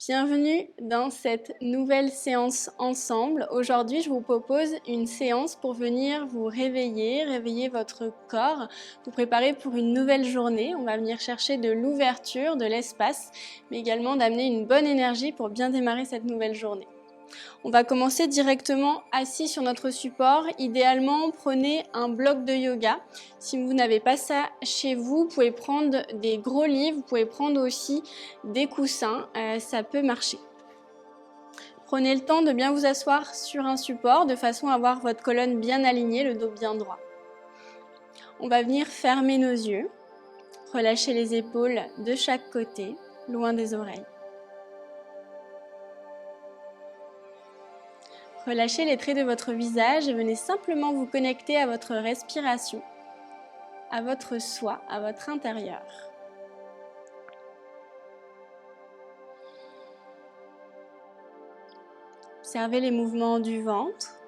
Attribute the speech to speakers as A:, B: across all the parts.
A: Bienvenue dans cette nouvelle séance ensemble. Aujourd'hui, je vous propose une séance pour venir vous réveiller votre corps, vous préparer pour une nouvelle journée. On va venir chercher de l'ouverture, de l'espace, mais également d'amener une bonne énergie pour bien démarrer cette nouvelle journée. On va commencer directement assis sur notre support. Idéalement, prenez un bloc de yoga. Si vous n'avez pas ça chez vous, vous pouvez prendre des gros livres, vous pouvez prendre aussi des coussins, ça peut marcher. Prenez le temps de bien vous asseoir sur un support de façon à avoir votre colonne bien alignée, le dos bien droit. On va venir fermer nos yeux, relâcher les épaules de chaque côté, loin des oreilles. Relâchez les traits de votre visage et venez simplement vous connecter à votre respiration, à votre soi, à votre intérieur. Observez les mouvements du ventre,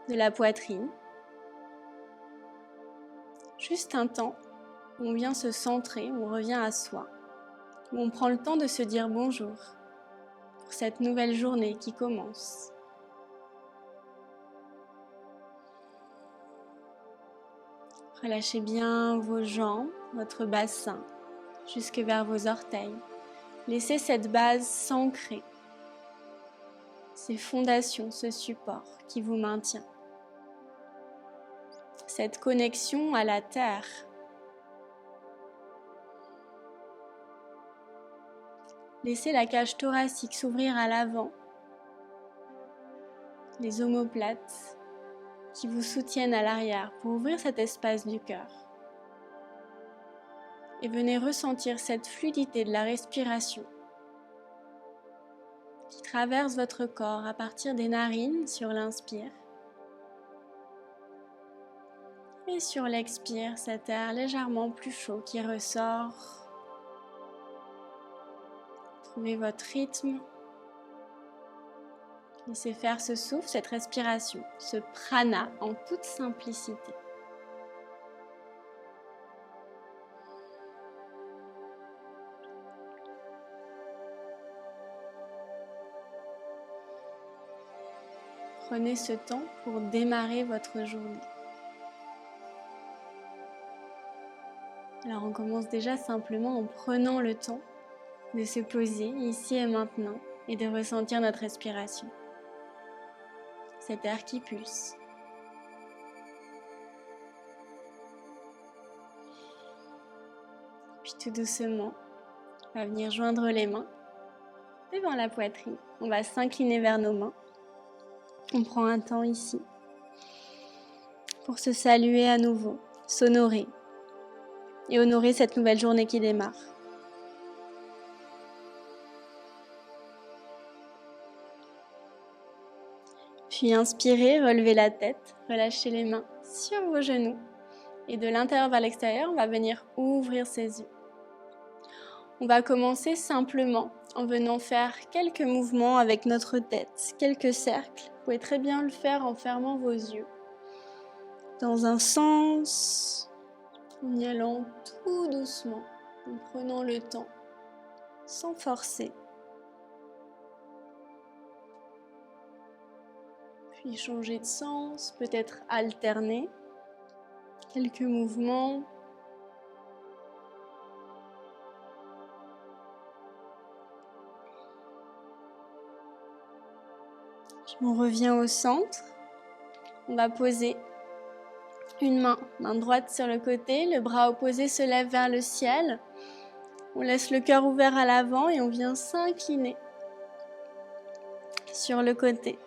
A: de la poitrine. Juste un temps où on vient se centrer, où on revient à soi, où on prend le temps de se dire bonjour pour cette nouvelle journée qui commence. Relâchez bien vos jambes, votre bassin, jusque vers vos orteils. Laissez cette base s'ancrer, ces fondations, ce support qui vous maintient. Cette connexion à la terre. Laissez la cage thoracique s'ouvrir à l'avant, les omoplates qui vous soutiennent à l'arrière pour ouvrir cet espace du cœur. Et venez ressentir cette fluidité de la respiration qui traverse votre corps à partir des narines sur l'inspire. Et sur l'expire, cet air légèrement plus chaud qui ressort. Trouvez votre rythme. Laissez faire ce souffle, cette respiration, ce prana en toute simplicité. Prenez ce temps pour démarrer votre journée. Alors on commence déjà simplement en prenant le temps de se poser ici et maintenant et de ressentir notre respiration. Cet air qui pulse. Puis tout doucement, on va venir joindre les mains devant la poitrine. On va s'incliner vers nos mains. On prend un temps ici pour se saluer à nouveau, s'honorer et honorer cette nouvelle journée qui démarre. Puis inspirez, relevez la tête, relâchez les mains sur vos genoux. Et de l'intérieur vers l'extérieur, on va venir ouvrir ses yeux. On va commencer simplement en venant faire quelques mouvements avec notre tête, quelques cercles. Vous pouvez très bien le faire en fermant vos yeux. Dans un sens, en y allant tout doucement, en prenant le temps, sans forcer. Puis changer de sens, peut-être alterner quelques mouvements. On revient au centre. On va poser une main droite sur le côté, le bras opposé se lève vers le ciel. On laisse le cœur ouvert à l'avant et on vient s'incliner sur le côté.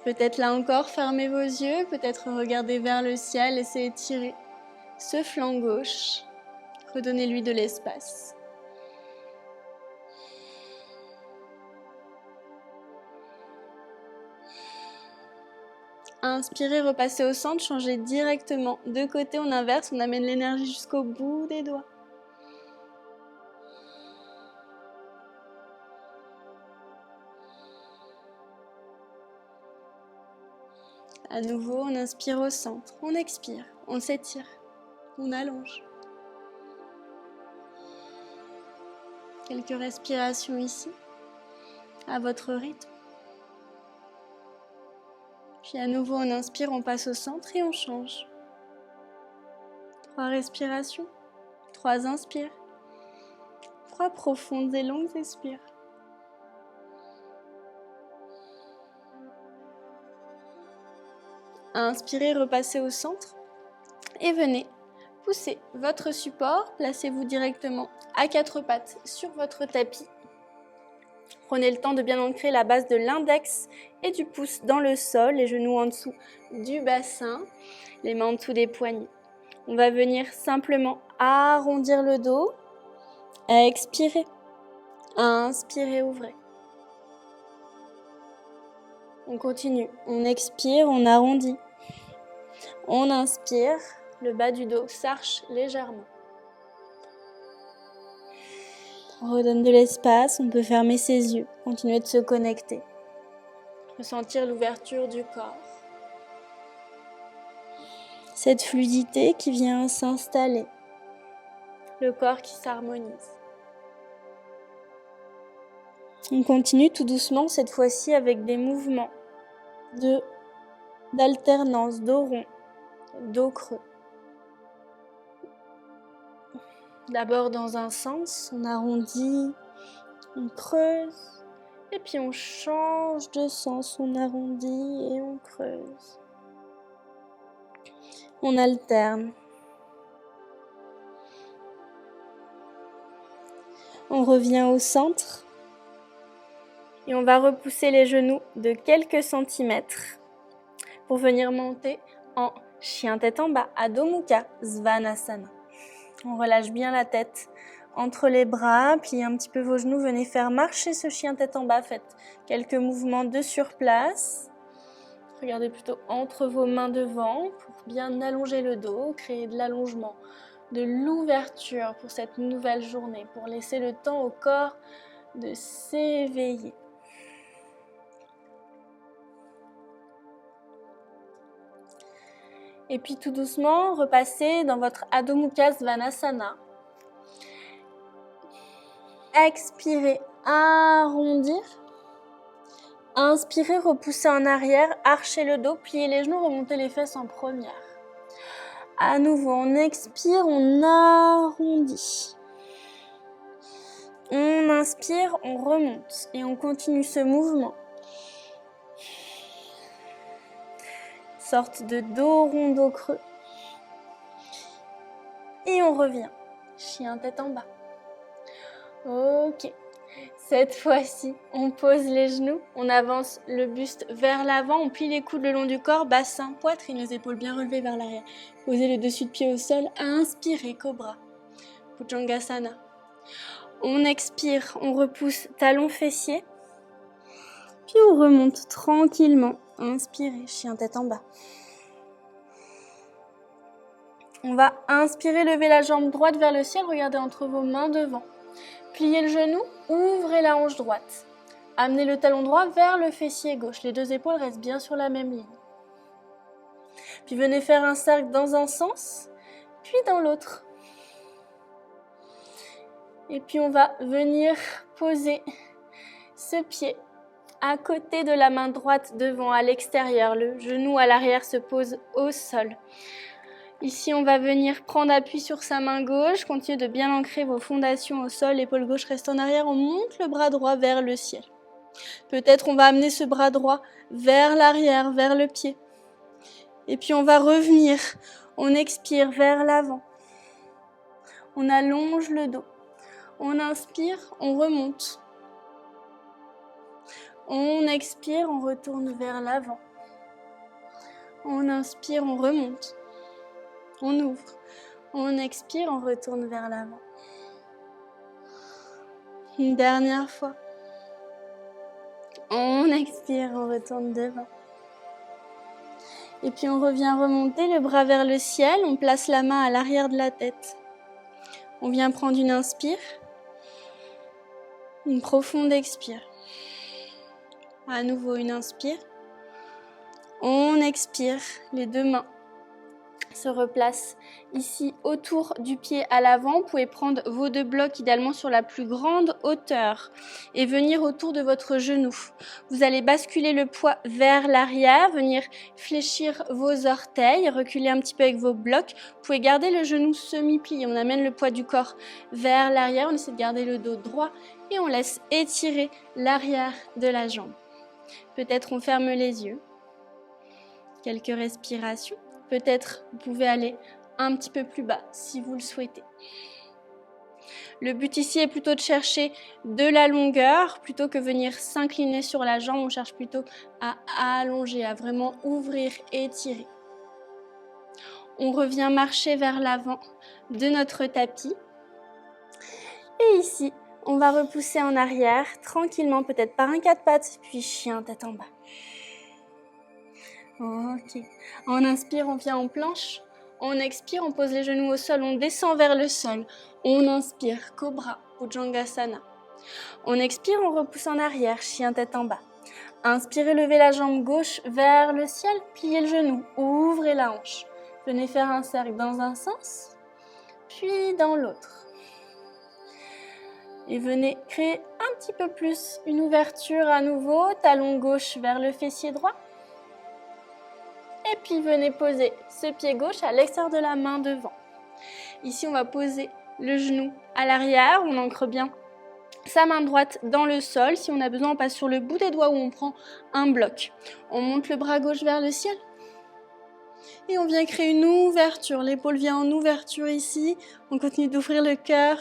A: Peut-être là encore, fermez vos yeux, peut-être regardez vers le ciel, essayez d'étirer ce flanc gauche. Redonnez-lui de l'espace. Inspirez, repassez au centre, changez directement. De côté, on inverse, on amène l'énergie jusqu'au bout des doigts. À nouveau, on inspire au centre, on expire, on s'étire, on allonge. Quelques respirations ici. à votre rythme. Puis à nouveau, on inspire, on passe au centre et on change. 3 respirations, 3 inspires, 3 profondes et longues expires. Inspirez, repassez au centre et venez pousser votre support. Placez-vous directement à 4 pattes sur votre tapis. Prenez le temps de bien ancrer la base de l'index et du pouce dans le sol, les genoux en dessous du bassin, les mains en dessous des poignets. On va venir simplement arrondir le dos, expirer, inspirez, ouvrez. On continue, on expire, on arrondit, on inspire, le bas du dos s'arche légèrement. On redonne de l'espace, on peut fermer ses yeux, continuer de se connecter. Ressentir l'ouverture du corps. Cette fluidité qui vient s'installer. Le corps qui s'harmonise. On continue tout doucement, cette fois-ci avec des mouvements d'alternance, dos rond, dos creux. D'abord dans un sens, on arrondit, on creuse, et puis on change de sens, on arrondit et on creuse. On alterne. On revient au centre et on va repousser les genoux de quelques centimètres pour venir monter en chien tête en bas, Adho Mukha Svanasana. On relâche bien la tête entre les bras, pliez un petit peu vos genoux, venez faire marcher ce chien tête en bas, faites quelques mouvements de surplace. Regardez plutôt entre vos mains devant pour bien allonger le dos, créer de l'allongement, de l'ouverture pour cette nouvelle journée, pour laisser le temps au corps de s'éveiller. Et puis tout doucement, repassez dans votre Adho Mukha Svanasana. Expirez, arrondir. Inspirez, repoussez en arrière, archez le dos, pliez les genoux, remontez les fesses en première. À nouveau, on expire, on arrondit. On inspire, on remonte et on continue ce mouvement. Sorte de dos rond, dos creux. Et on revient. Chien tête en bas. Ok. Cette fois-ci, on pose les genoux, on avance le buste vers l'avant, on plie les coudes le long du corps, bassin, poitrine, les épaules bien relevées vers l'arrière. Posez le dessus de pied au sol, inspirez, cobra, Bhujangasana. On expire, on repousse talons fessiers, puis on remonte tranquillement. Inspirez, chien tête en bas. On va inspirer, lever la jambe droite vers le ciel, regardez entre vos mains devant. Pliez le genou, ouvrez la hanche droite. Amenez le talon droit vers le fessier gauche. Les 2 épaules restent bien sur la même ligne. Puis venez faire un cercle dans un sens, puis dans l'autre. Et puis on va venir poser ce pied à côté de la main droite devant, à l'extérieur. Le genou à l'arrière se pose au sol. Ici, on va venir prendre appui sur sa main gauche. Continuez de bien ancrer vos fondations au sol. L'épaule gauche reste en arrière. On monte le bras droit vers le ciel. Peut-être on va amener ce bras droit vers l'arrière, vers le pied. Et puis on va revenir. On expire vers l'avant. On allonge le dos. On inspire, on remonte. On expire, on retourne vers l'avant. On inspire, on remonte. On ouvre. On expire, on retourne vers l'avant. Une dernière fois. On expire, on retourne devant. Et puis on revient remonter le bras vers le ciel. On place la main à l'arrière de la tête. On vient prendre une inspire. Une profonde expire. À nouveau une inspire. On expire, les 2 mains se replace ici autour du pied à l'avant. Vous pouvez prendre vos 2 blocs idéalement sur la plus grande hauteur et venir autour de votre genou. Vous allez basculer le poids vers l'arrière, venir fléchir vos orteils, reculer un petit peu avec vos blocs. Vous pouvez garder le genou semi-plié. On amène le poids du corps vers l'arrière, on essaie de garder le dos droit et on laisse étirer l'arrière de la jambe. Peut-être on ferme les yeux. Quelques respirations. Peut-être vous pouvez aller un petit peu plus bas si vous le souhaitez. Le but ici est plutôt de chercher de la longueur plutôt que venir s'incliner sur la jambe. On cherche plutôt à allonger, à vraiment ouvrir et étirer. On revient marcher vers l'avant de notre tapis. Et ici, on va repousser en arrière tranquillement, peut-être par un 4 pattes, puis chien tête en bas. Ok. On inspire, on vient en planche. On expire, on pose les genoux au sol, on descend vers le sol. On inspire, Cobra, Bhujangasana. On expire, on repousse en arrière, chien tête en bas. Inspirez, levez la jambe gauche vers le ciel, pliez le genou, ouvrez la hanche. Venez faire un cercle dans un sens, puis dans l'autre. Et venez créer un petit peu plus une ouverture à nouveau, talon gauche vers le fessier droit. Et puis venez poser ce pied gauche à l'extérieur de la main devant. Ici, on va poser le genou à l'arrière, on ancre bien sa main droite dans le sol. Si on a besoin, on passe sur le bout des doigts où on prend un bloc. On monte le bras gauche vers le ciel. Et on vient créer une ouverture. L'épaule vient en ouverture ici. On continue d'ouvrir le cœur.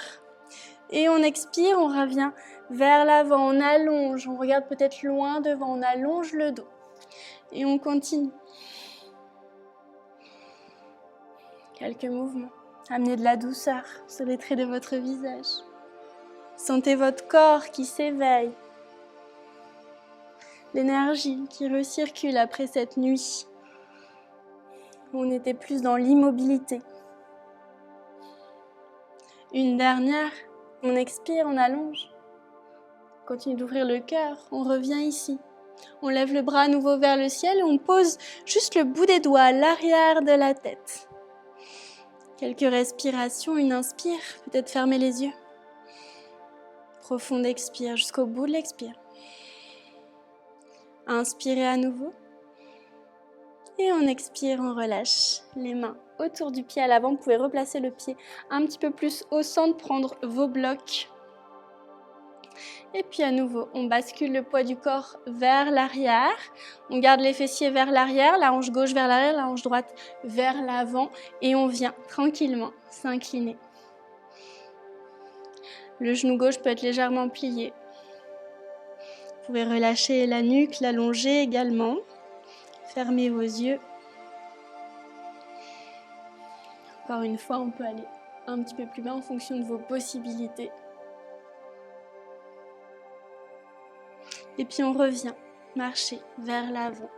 A: Et on expire, on revient vers l'avant, on allonge. On regarde peut-être loin devant, on allonge le dos. Et on continue. Quelques mouvements. Amenez de la douceur sur les traits de votre visage. Sentez votre corps qui s'éveille. L'énergie qui recircule après cette nuit. On était plus dans l'immobilité. Une dernière. On expire, on allonge. On continue d'ouvrir le cœur. On revient ici. On lève le bras à nouveau vers le ciel et on pose juste le bout des doigts à l'arrière de la tête. Quelques respirations, une inspire, peut-être fermer les yeux. Profonde expire jusqu'au bout de l'expire. Inspirez à nouveau. Et on expire, on relâche les mains autour du pied à l'avant. Vous pouvez replacer le pied un petit peu plus au centre, prendre vos blocs. Et puis à nouveau, on bascule le poids du corps vers l'arrière. On garde les fessiers vers l'arrière, la hanche gauche vers l'arrière, la hanche droite vers l'avant. Et on vient tranquillement s'incliner. Le genou gauche peut être légèrement plié. Vous pouvez relâcher la nuque, l'allonger également. Fermez vos yeux. Encore une fois, on peut aller un petit peu plus bas en fonction de vos possibilités. Et puis on revient marcher vers l'avant.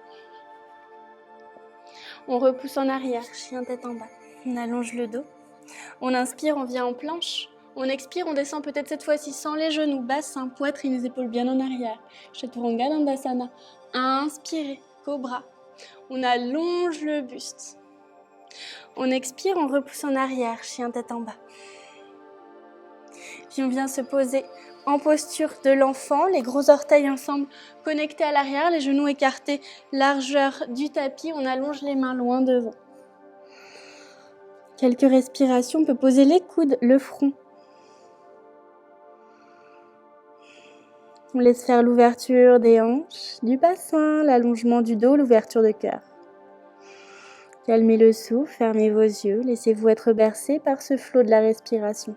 A: On repousse en arrière, chien tête en bas. On allonge le dos. On inspire, on vient en planche. On expire, on descend peut-être cette fois-ci sans les genoux, bassin, poitrine, les épaules bien en arrière. Chaturanga Dandasana. Inspirez, cobra. On allonge le buste. On expire, on repousse en arrière, chien tête en bas. Puis on vient se poser en posture de l'enfant, les gros orteils ensemble connectés à l'arrière, les genoux écartés, largeur du tapis, on allonge les mains loin devant. Quelques respirations, on peut poser les coudes, le front. On laisse faire l'ouverture des hanches, du bassin, l'allongement du dos, l'ouverture de cœur. Calmez le souffle, fermez vos yeux, laissez-vous être bercé par ce flot de la respiration.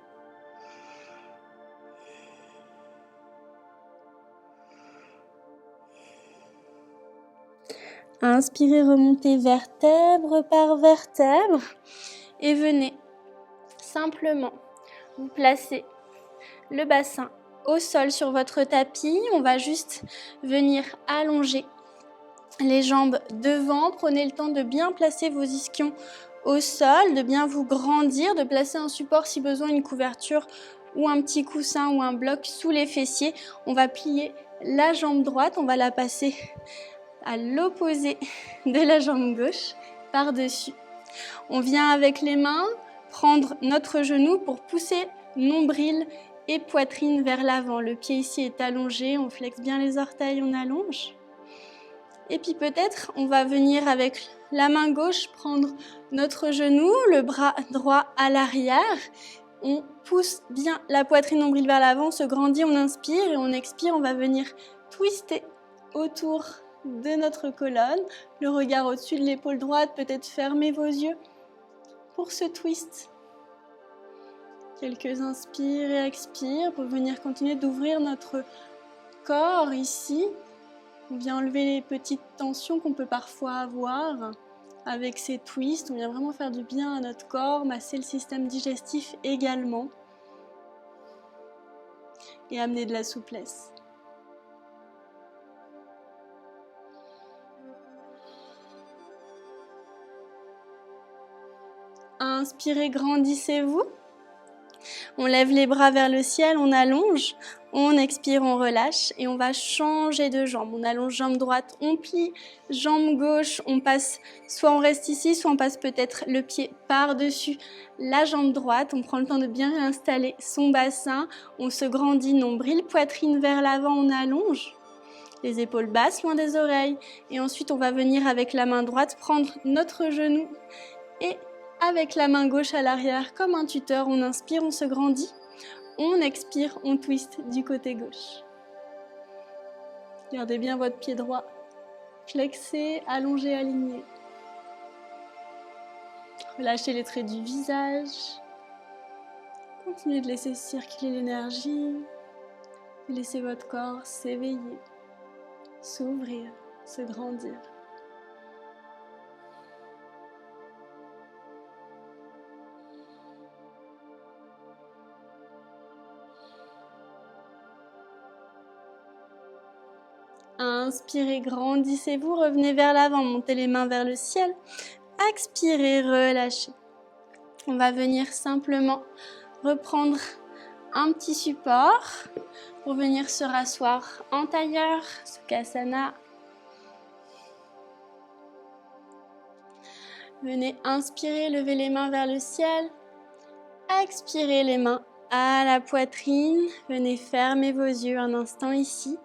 A: Inspirez, remontez vertèbre par vertèbre et venez simplement vous placer le bassin au sol sur votre tapis. On va juste venir allonger les jambes devant. Prenez le temps de bien placer vos ischions au sol, de bien vous grandir, de placer un support si besoin, une couverture ou un petit coussin ou un bloc sous les fessiers. On va plier la jambe droite, on va la passer à l'opposé de la jambe gauche, par-dessus. On vient avec les mains prendre notre genou pour pousser nombril et poitrine vers l'avant. Le pied ici est allongé, on flexe bien les orteils, on allonge. Et puis peut-être on va venir avec la main gauche prendre notre genou, le bras droit à l'arrière. On pousse bien la poitrine nombril vers l'avant, on se grandit, on inspire et on expire. On va venir twister autour de notre colonne. Le regard au-dessus de l'épaule droite, peut-être fermez vos yeux pour ce twist. Quelques inspires et expires pour venir continuer d'ouvrir notre corps ici. On vient enlever les petites tensions qu'on peut parfois avoir avec ces twists. On vient vraiment faire du bien à notre corps, masser le système digestif également et amener de la souplesse. Inspirez, grandissez-vous. On lève les bras vers le ciel, on allonge, on expire, on relâche et on va changer de jambe. On allonge jambe droite, on plie, jambe gauche, on passe, soit on reste ici, soit on passe peut-être le pied par-dessus la jambe droite. On prend le temps de bien réinstaller son bassin, on se grandit, nombril, poitrine vers l'avant, on allonge. Les épaules basses, loin des oreilles. Et ensuite, on va venir avec la main droite, prendre notre genou et avec la main gauche à l'arrière, comme un tuteur, on inspire, on se grandit. On expire, on twist du côté gauche. Gardez bien votre pied droit, flexé, allongé, aligné. Relâchez les traits du visage. Continuez de laisser circuler l'énergie. Laissez votre corps s'éveiller, s'ouvrir, se grandir. Inspirez, grandissez-vous, revenez vers l'avant, montez les mains vers le ciel. Expirez, relâchez. On va venir simplement reprendre un petit support pour venir se rasseoir en tailleur, Sukhasana. Venez inspirer, levez les mains vers le ciel. Expirez, les mains à la poitrine. Venez fermer vos yeux un instant ici.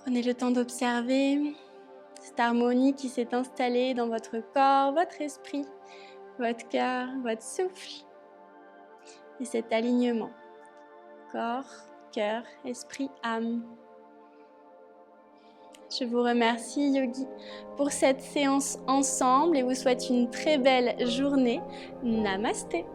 A: Prenez le temps d'observer cette harmonie qui s'est installée dans votre corps, votre esprit, votre cœur, votre souffle. Et cet alignement, corps, cœur, esprit, âme. Je vous remercie, Yogi, pour cette séance ensemble et vous souhaite une très belle journée. Namasté.